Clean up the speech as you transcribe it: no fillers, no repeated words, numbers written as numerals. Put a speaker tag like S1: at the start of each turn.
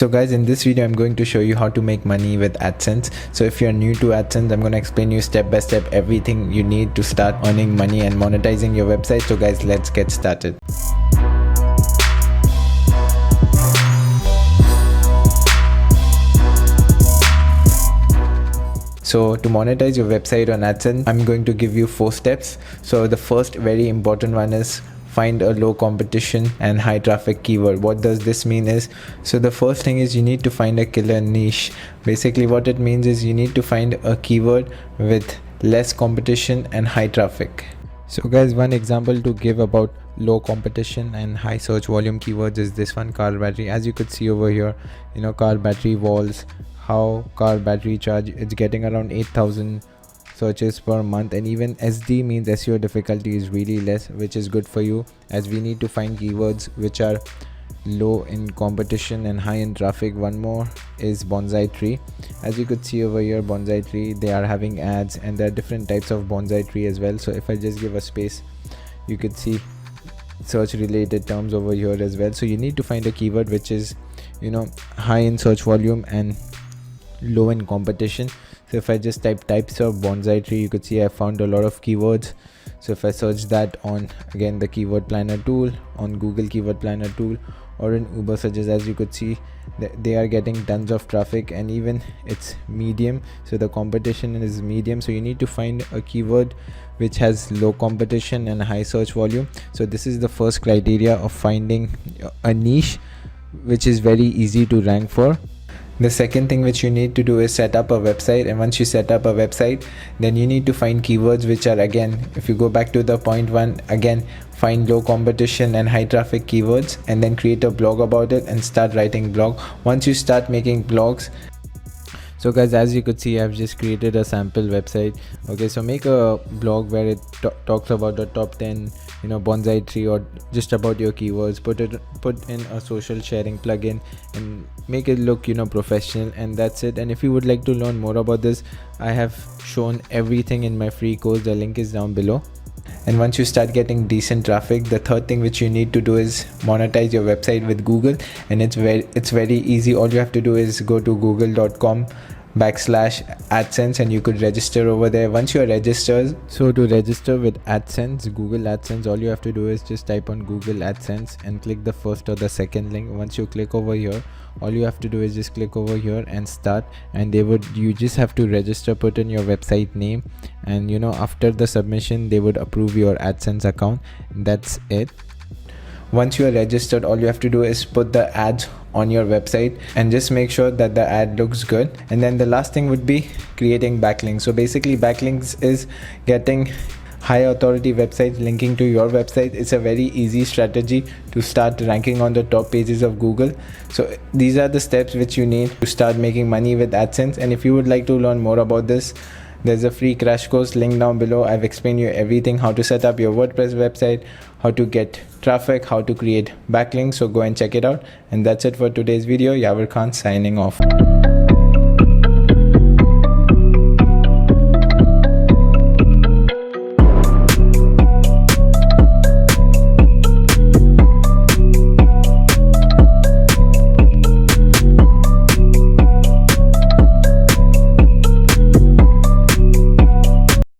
S1: So guys, in this video I'm going to show you how to make money with AdSense. So if you're new to AdSense, I'm going to explain you step by step everything you need to start earning money and monetizing your website. So guys, let's get started. So to monetize your website on AdSense, I'm going to give you 4 steps. So the first very important one is find a low competition and high traffic keyword. What does this mean is, so the first thing is you need to find a killer niche. Basically what it means is you need to find a keyword with less competition and high traffic. So guys, one example to give about low competition and high search volume keywords is this one, car battery. As you could see over here, car battery walls, how car battery charge, it's getting around 8,000 searches per month, and even SD means SEO difficulty is really less, which is good for you, as we need to find keywords which are low in competition and high in traffic. One more is bonsai tree. As you could see over here, bonsai tree, they are having ads, and there are different types of bonsai tree as well. So if I just give a space, you could see search related terms over here as well. So you need to find a keyword which is high in search volume and low in competition. So if I just type types of bonsai tree, you could see I found a lot of keywords. So if I search that on, again, the keyword planner tool, on Google keyword planner tool, or in Uber searches, as you could see, they are getting tons of traffic, and even it's medium, so the competition is medium. So you need to find a keyword which has low competition and high search volume. So this is the first criteria of finding a niche which is very easy to rank for. The second thing which you need to do is set up a website, and once you set up a website, then you need to find keywords which are, again, if you go back to the point 1, again, find low competition and high traffic keywords, and then create a blog about it and start writing blog. Once you start making blogs, so guys, as you could see, I've just created a sample website. Okay, so make a blog where it talks about the top 10 bonsai tree, or just about your keywords. Put in a social sharing plugin and make it look professional, and that's it. And if you would like to learn more about this, I have shown everything in my free course. The link is down below. And once you start getting decent traffic, the third thing which you need to do is monetize your website with Google, and it's very easy. All you have to do is go to google.com/AdSense, and you could register over there. Once you are registered, so to register with AdSense, Google AdSense, all you have to do is just type on Google AdSense and click the first or the second link. Once you click over here, all you have to do is just click over here and start, and you just have to register, put in your website name, and after the submission they would approve your AdSense account. That's it. Once you are registered, all you have to do is put the ads on your website and just make sure that the ad looks good. And then the last thing would be creating backlinks. So basically backlinks is getting high authority websites linking to your website. It's a very easy strategy to start ranking on the top pages of Google. So these are the steps which you need to start making money with AdSense. And if you would like to learn more about this, there's a free crash course link down below. I've explained you everything, how to set up your WordPress website, how to get traffic, how to create backlinks. So go and check it out. And that's it for today's video. Yavar Khan signing off.